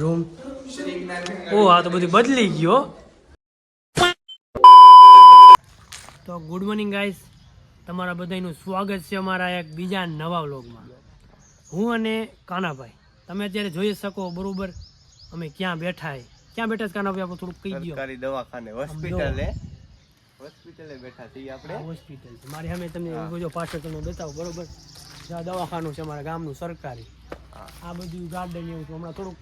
Room ઓ આ તો બધું બદલી ગયો. તો ગુડ મોર્નિંગ ગાઈસ, તમારા બધાનું સ્વાગત છે અમારા એક બીજા નવા વ્લોગમાં. હું અને કાનાભાઈ, તમે અત્યારે જોઈ શકો બરોબર અમે ક્યાં બેઠા છે કાનાભાઈ? આપણે થોડુંક કહી દો. સરકારી દવાખાને હોસ્પિટલે બેઠા છીએ આપણે. હોસ્પિટલ છે મારી સામે, તમને જો પાછળ તમને બતાવો બરોબર. આ દવાખાનું છે અમારા ગામનું સરકારી. આ બધું ગાર્ડન એવું છે. હમણાં થોડુંક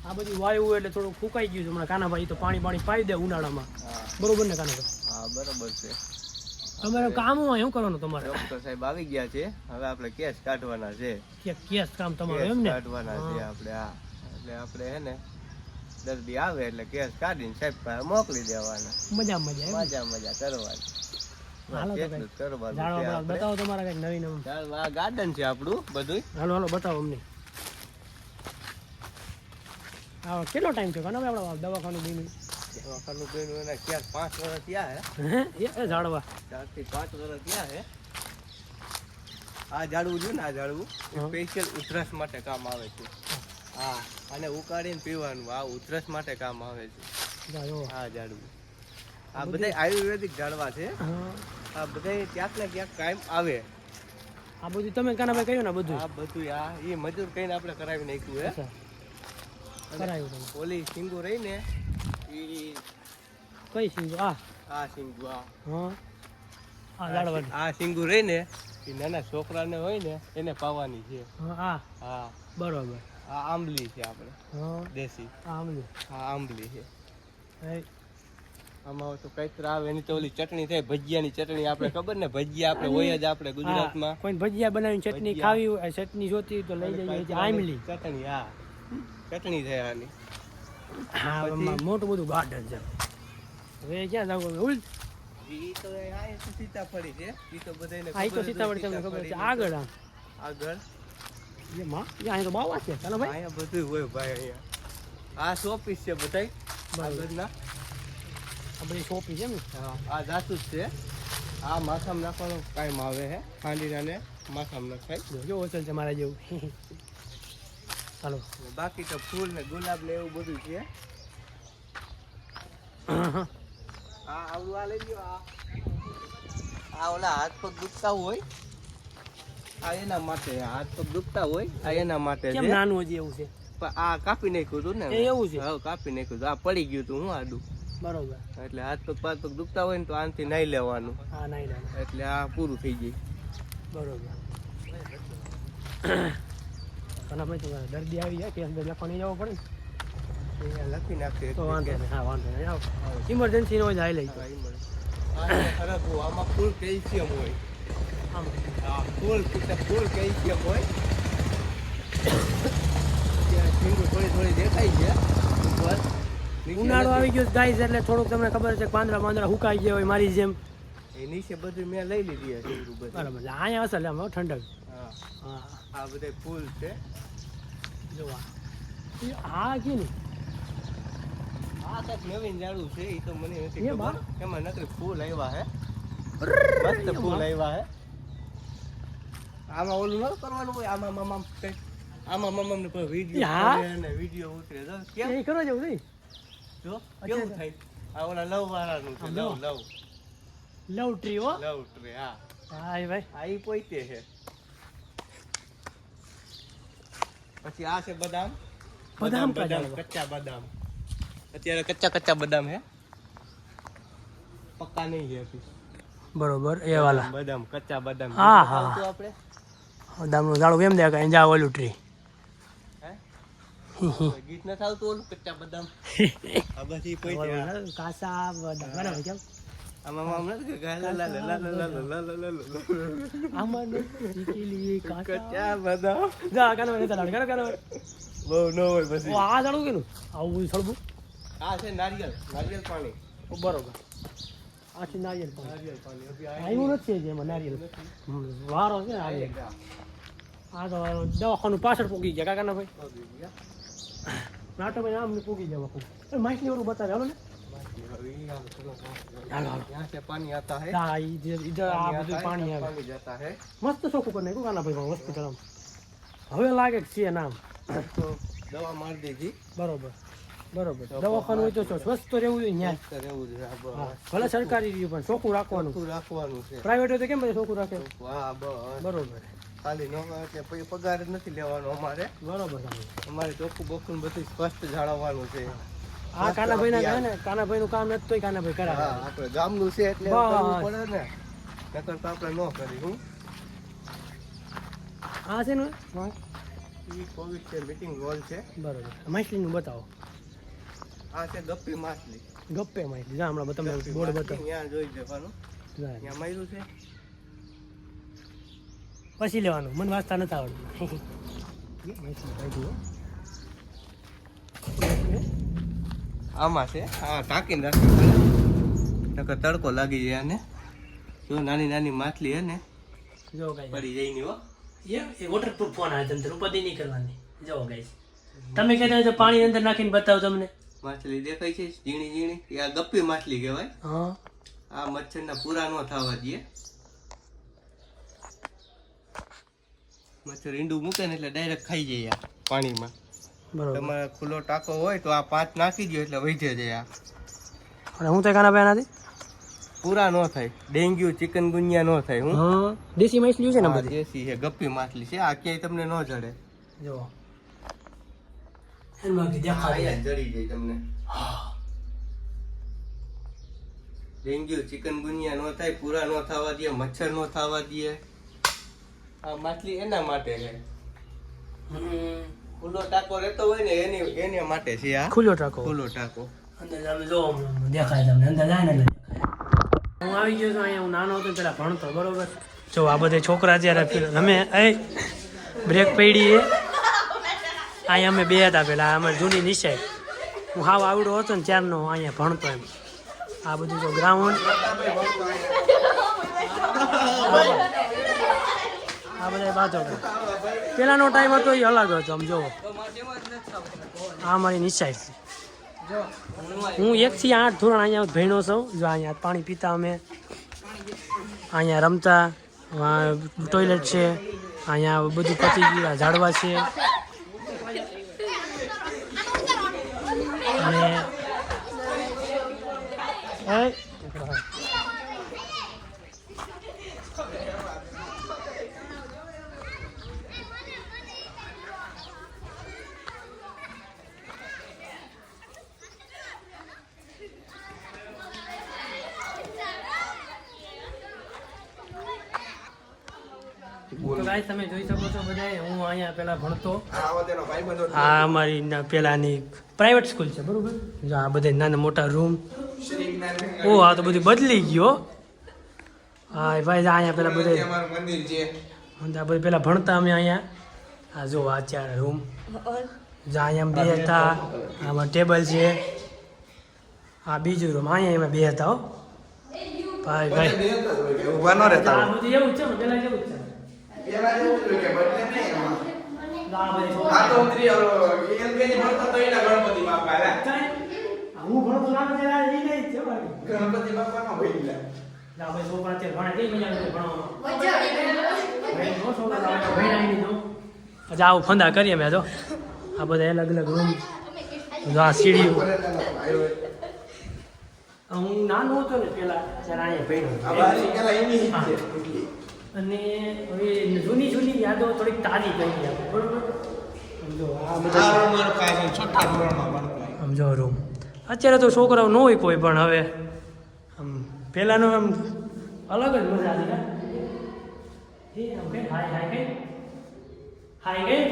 આ બધું વાયુ એટલે થોડુંક ફૂંકાઈ ગયું છે હમણાં. કાનાભાઈ તો પાણી પાઈ દે ઉનાળામાં, બરોબર ને કાનાભાઈ? હા બરોબર છે. તમારે કામ હોય શું કરવાનું તમારે? ડોક્ટર સાહેબ આવી ગયા છે, હવે આપણે કેસ કાઢવાના છે. કેસ કામ તમારું એમ ને? કાઢવાના છે આપણે. હા એટલે આપણે હે ને દર્દી આવે એટલે કેસ કાઢીને સાહેબ પાસે મોકલી દેવાના. મજા કરવાની. બતાવો તમારા કઈ નવીન આ ગાર્ડન છે આપણું બધું. હાલો બતાવો અમને. કેટલો ટાઈમ થયો કાનાભાઈ આપણે દવાખાનું બન્યું? દવાખાનું બન્યું એને 4-5 વર્ષ થયા હે ઝાડવા 4 થી 5 વર્ષ થયા હે. આ ઝાડવું છે ને, આ ઝાડવું સ્પેશિયલ ઉધરસ માટે કામ આવે છે. હા, અને ઉકાળીને પીવાનું. આ ઉધરસ માટે કામ આવે છે. આ ઝાડવું, આ બધા આયુર્વેદિક ઝાડવા છે. આ બધા ક્યાંક ને ક્યાંક કાયમ આવે. આ બધું તમે કાનાભાઈ કહ્યું ને બધું? આ બધું આ એ મજૂર કહીને આપણે કરાવી નાખ્યું હે. કરાવ્યું ઓલી સિંગુ રહી ને એ કઈ સિંગુ? આ સિંગુ આ સિંગુ રહી ને એ નાના છોકરાને હોય ને એને પાવાની છે. હા બરોબર. આ આંબલી છે આપણે દેશી. આંબલી છે. આમાં તો કઈ આવે એની તો ઓલી ચટણી થાય, ભજીયાની ચટણી. આપણે ખબર ને ભજીયા આપણે હોય જ આપણે ગુજરાતમાં. કોઈ ભજીયા બનાવીને ચટણી ખાવી હોય, ચટણી જોતી તો લઈ જઈએ. આંબલી ચટણી. હા ચટણી થાય આની. હા મોટું બધું ગાર્ડન છે. હવે ક્યાં જવું? ઈ તો આ સીતાફળી છે. ઈ તો બધાને સીતાફળી તમને ખબર છે. આગળ અહીંયા તો બાવા છે. ચાલો ભાઈ, અહીંયા બધું હોય ભાઈ. અહીંયા આ શોપીસ છે બધાય. આ બધી શોપીસ છે ને. આ જાસૂસ છે. આ માથામાં નાખવાનું કાયમ આવે છે. ખાંડીને માથામાં નખાય. જો ઓછલ છે મારા જેવું. ચાલો બાકી તો ફૂલ ને ગુલાબ ને એવું બધું છે. આવડું આ લઈ લ્યો. આ ઓલા હાથ પગ દુખતા હોય આ એના માટે. હાથ પગ દુખતા હોય આ એના માટે. કેમ નાનું હજી એવું છે? આ કાપી નાખ્યું હતું ને. એવું છે? હા કાપી નાખ્યું હતું. આ પડી ગયું હતું હું આડું. બરોબર. એટલે હાથ પગ દુખતા હોય ને તો આનાથી નાઈ લેવાનું. હા નાઈ લેવાનું. એટલે આ પૂરું થઈ જાય. બરોબર. કાનાભાઈ તમારે દર્દી આવી જાય કેસ લખવાની જવું પડે ને, લખી નાખે તો વાંધો નહીં. હા વાંધો નહીં. આવો ઇમરજન્સી નો જાય લઈ. આમાં ફૂલ કેલ્શિયમ હોય. ફૂલ કેલ્શિયમ હોય. થોડી દેખાય છે. ઉનાળો આવી ગયો ગાઈસ એટલે થોડુંક તમને ખબર છે પાંદડા હુકાઈ ગયા હોય મારી જેમ. એ નીચે બધું મેં લઈ લીધી હશે. બરાબર. અહીંયા અસલ એમ ઠંડક. આ બધા ફૂલ છે. જોવા હા કે નહીં? આ કઈક નવીન ઝાડું છે. એ તો મને નથી ખબર. એમાં નકરી ફૂલ આવ્યા હે. મસ્ત ફૂલ આવ્યા હે. આમાં ઓલું ન કરવાનું હોય. આમાં ને કોઈ વિડીયો ઉતરે તો કેમ કરવા જેવું નહીં. જો કેવું થાય. આ ઓલા લવ વાળાનું છે. લવ ટ્રી. હો લવ ટ્રી. હા ભાઈ આ ઈ પોતે છે. પછી આ છે બદામ. કચ્ચા બદામ. અત્યારે કચ્ચા બદામ હે. પક્કા નહીં છે. બરોબર. એ વાલા બદામ કચ્ચા બદામ. હા આપણે બદામનું ઝાડું કેમ દેખાય? જા ઓલું ટ્રી. ગીત ન થાવતું ઓલું કચ્ચા બદામ. આ બધી પોતે કાસા બદામ. બરાબર. કેમ આમાં કચ્ચા બદામ. જા કાનો બહુ ન હોય પછી. આ ઝાડું કેનું આવું સળબું? આ છે નારિયેલ પાણી. બરોબર. આ છે નારિયેલ પાણી. આવ્યું નથી એમાં નારિયેલ વારો છે. આ તો દવાખાનું પાછળ પૂગી ગયા કાકાના ભાઈ. નાટો ભાઈ આમ પૂગી જવા ખૂબ. માહિતી વાળું બતાવે. હાલો ને यहाँ से पानी आता है. हाँ इधर आ બધું પાણી આવે. पानी जाता है. મસ્ત ચોખ્ખું કરી નાખ્યું કાના ભાઈ હોસ્પિટલ. હવે લાગે કે છે નામ તો દવા મારી દીધી. બરોબર બરોબર દવાખાનું હોય તો સ્વસ્થ તો રહેવું જોઈએ ન્યાય તો રહેવું જોઈએ. હા, ભલે સરકારી રહ્યું પણ ચોખ્ખું રાખવાનું. ચોખ્ખું રાખવાનું છે. પ્રાઇવેટ હોય તો કેમ બધું ચોખ્ખું રાખે? હા બસ બરોબર ખાલી નો એટલે પછી પગાર જ નથી લેવાનો અમારે. બરોબર અમારે ચોખ્ખું બોખું બધું સ્પષ્ટ જાળવવાનું છે. આ કાનાભાઈ ના કહે ને કાનાભાઈ નું કામ નથી તોય કાનાભાઈ કરાવે. હા આપણે ગામનું છે એટલે બસ. કરવું પડે ને. નકર તો આપણે ન કરી. હું આ છે ને ઈ કોવિડ છે મીટિંગ હોલ છે. બરોબર માછલી નું બતાવો. આ છે ગપ્પી માછલી. ગપ્પે માછલી જા હમણાં તમે બોર્ડ બતાવો. ત્યાં જોઈ જવાનું. જા. ત્યાં માર્યું છે. પછી લેવાનું મને વાંચતા નથી આવડતું. માછલી કાઢી હો. આમાં છે આ ટાંકીને રાખવી પડે. નકર તડકો લાગી જાય આને. જો નાની નાની માછલી હે ને જો ગાઈસ પડી જાય ની હો. એ વોટરપ્રૂફ ફોન આવે તમને ઉપાધિ નહીં કરવાની. જો ગાઈસ તમે કહેતા હોય તો પાણી અંદર નાખીને બતાવો તમને. માછલી દેખાય છે ઝીણી ઝીણી. એ આ ગપ્પી માછલી કહેવાય. હા આ મચ્છરના પૂરા ન થવા દઈએ. મચ્છર ઈંડું મૂકે ને એટલે ડાયરેક્ટ ખાઈ જાય આ પાણીમાં. બરોબર. તમારે ખુલ્લો ટાંકો હોય તો આ 5 નાખી દો એટલે વહી જાય આ. અને હું તો કાનાભાઈ આનાથી પૂરા ન થાય. ડેન્ગ્યુ ચિકનગુનિયા ન થાય. હું હા દેશી માછલી છે ને આ બધી. દેશી છે ગપ્પી માછલી છે. આ ક્યાંય તમને ન જડે. જો એમાં કે દેખાય અહીંયા જડી જાય તમને. ડેન્ગ્યુ ચિકનગુનિયા ન થાય. પૂરા ન થવા દે. મચ્છર ન થવા દે. આ માછલી એના માટે છે. ખુલ્લો ટાંકો રહેતો હોય ને એને માટે છે આ ખુલ્લો ટાંકો. ખુલ્લો ટાંકો. અંદર તમે જો દેખાય તમને અંદર જાય ને એટલે દેખાય. હું આવી ગયો છું અહીંયા. હું નાનો હતો પેલા ભણતો બરોબર. જો આ બધા છોકરા જ્યારે રમે એ બ્રેક પડી એ અહીંયા અમે બે હતા પેલા અમારી જૂની નિશાળ. હું હાવ આવડો હતો ને ત્યારનો અહીંયા ભણતો એમ. આ બધું જો ગ્રાઉન્ડ આ બધા વાતો કરે. પેલાનો ટાઈમ હતો એ અલગ હતો આમ જોવો. આ મારી નિશાળ છે. હું 1 થી 8 ધોરણ અહીંયા ભણ્યો છું. જો અહીંયા પાણી પીતા અમે અહીંયા રમતા. ટોયલેટ છે અહીંયા બધું પતી ગયું. ઝાડવા છે અને તો ગાઈસ તમે જોઈ શકો છો બધા. હું અહીંયા પેલા ભણતો. આ અમારી પેલાની પ્રાઇવેટ સ્કૂલ છે બરોબર. જો આ બધા નાના મોટા રૂમ. ઓ આ તો બધું બદલી ગયો. હા ભાઈ અહીંયા પેલા બધા આ બધા પેલા ભણતા અમે અહીંયા. આ જો આ 4 રૂમ. જો અહીંયા બે હતા. આમાં ટેબલ છે. આ બીજું રૂમ. અહીંયા એમાં બે હતા હો ભાઈ ભાઈ. આ બધું એવું છે ને પેલા જેવું જ છે. આવું ફંદા કરીએ મેં તો. આ બધા અલગ અલગ રૂમ. આ સીડીઓ. હું નાનો હતો ને પેલા ત્યારે અહીંયા ભણ્યો. અને હવે જૂની જૂની યાદો થોડીક તાજી કરી આપણે બરોબર. સમજો આ બધા સમજો રૂમ. અત્યારે તો છોકરાઓ ન હોય કોઈ પણ. હવે આમ પહેલાંનો આમ અલગ જ મજા હતી. એ આમ કઈ હાય હાય કઈ હાય કઈ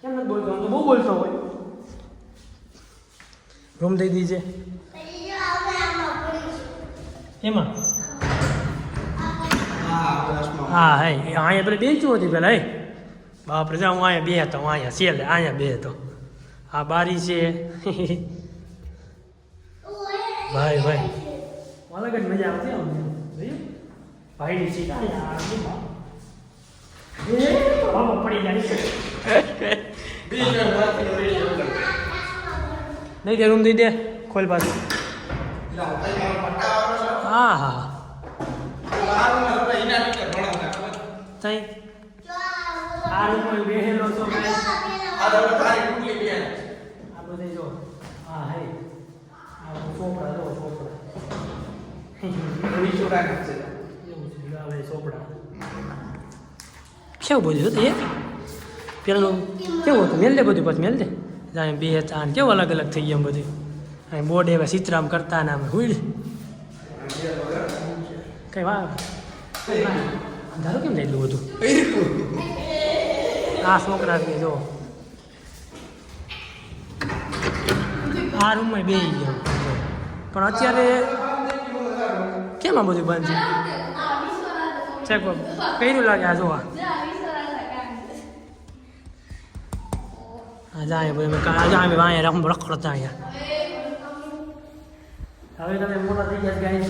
કેમ નથી બોલતો? આમ તો બહુ બોલતો હોય. રૂમ દઈ દીજે એમાં. હા હે અહીંયા પેલી બેન્ચો હતી પેલા. હે બાપરે જા હું અહીંયા બે હતો. હું અહીંયા છેલ્લે અહીંયા બે હતો. આ બારી છે ભાઈ ભાઈ. અલગ જ મજા આવતી આમ ભાઈની સીટ બાબા પડી જાય નહીં દે રૂમ દઈ દે ખોલ પાછું. હા હા તઈ આ હવે ચોપડા કેવું બધું હતું એ પેલાનું કેવું હતું મેલ દે બધું પછી મેલ દે જાય બે ચાન કેવું અલગ અલગ થઈ ગયા બધું અહીં બોર્ડ એવા ચિત્રામ કરતા ને અમે હુઈ કઈ વા અંધારું કેમ થાય એટલું બધું આ છોકરા જો આ રૂમમાં બે ગયા પણ અત્યારે કેમ આ બધું બંધ છે ચેક કર્યું લાગે આ જોવા આ જાય અમે વાંયા રખડતા અહીંયા હવે તમે મોટા થઈ ગયા ગાય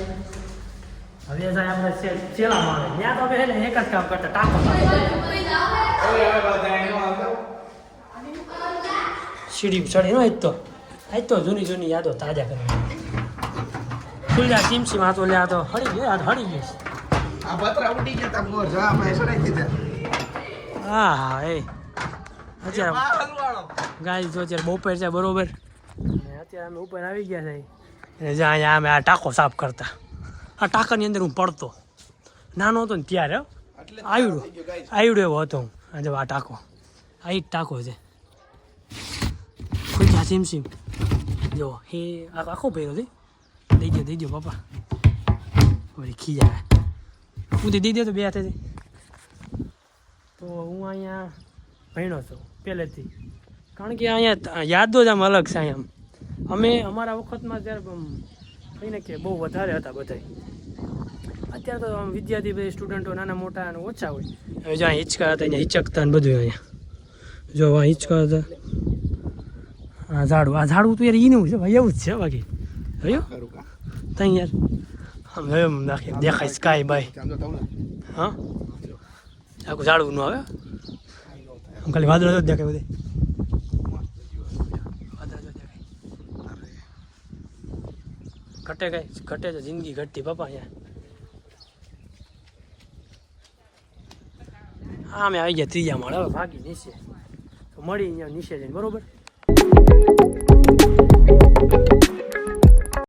હવે જાય આપણે ચેલામાં આવે ત્યાં તો હવે એક જ કામ કરતા ટાંકો સીડી ચડી નો આજ તો જૂની યાદો તાજા કરી ખુલ્લા ચીમચી માં તો લે આ તો હળી ગયો હળી ગયો આ પતરા ઉડી ગયા તા મોર જા આપણે સડાઈ દીધા હા હા એ અત્યારે ગાય જો અત્યારે બપોર છે બરોબર અત્યારે અમે ઉપર આવી ગયા છે અને જ્યાં અહીંયા અમે આ ટાંકો સાફ કરતા આ ટાંકાની અંદર હું પડતો નાનો હતો ને ત્યારે આવડો એવો હતો હું આજે આ ટાંકો આ એક ટાંકો છે ખુલ્લા ચીમચીમ જો હે આખો ભર્યો છે દઈ દો પપ્પા વળી ખીજા હું દઈ દે તો બે હાથેથી તો હું અહીંયા ભણ્યો છું પહેલેથી કારણ કે અહીંયા યાદો જ આમ અલગ છે અહીંયા અમે અમારા વખતમાં ત્યારે કહીને કે બહુ વધારે હતા બધા અત્યારે તો આમ વિદ્યાર્થી બધા સ્ટુડન્ટો નાના મોટા અને ઓછા હોય હવે જ્યાં હિંચકા હતા અહીંયા હિંચકતા ને બધું અહીંયા જો આ હિંચકા હતા આ ઝાડવું તો યાર ઈનું છે ભાઈ એવું જ છે બાકી જોયું ત્યાં યાર આમ હવે નાખી દેખાય સ્કાય બાય હા આખું ઝાડવું ન આવે આમ ખાલી વાદળો જ દેખાય બધે ઘટે તો જિંદગી ઘટતી પપ્પા અહીંયા અમે આવી ગયા ત્રીજા માળ હવે ભાગી નીચે તો મળી અહીંયા નીચે જઈને બરોબર